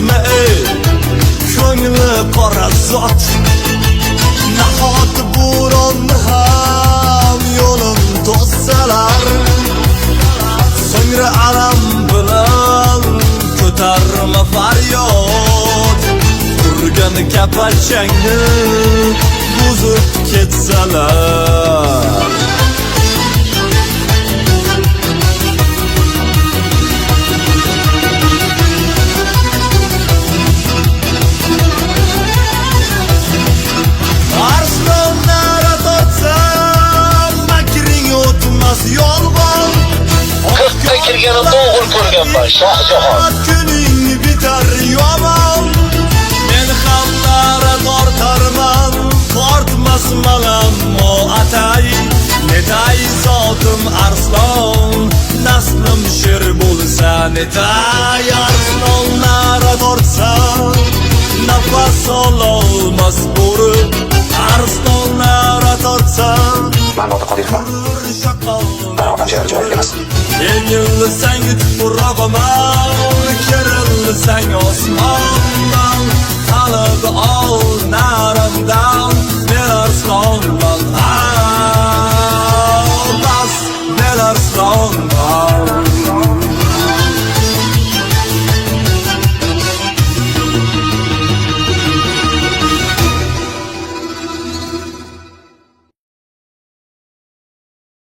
emasmi ey ko'ngli qora zot nahot bo'ronni ham yo'lim to'ssalar so'ngra alam bilan ko'tarma faryod urgan kapachangni buzib ketsalar yolg'on 40 ga kirganimda o'g'il ko'rganman Shohjahon. Kuning bitar yomon men ham nara tortarman tortmas malammo atay netay zotim arslon naslim sher bo'lsa netay arslon nara tortsa nafas ololmas bo'ri arslon nara tortsa man ota Qodirman. Odam joy emas. Yengilsang tuprog'ima, kerilsang osmonga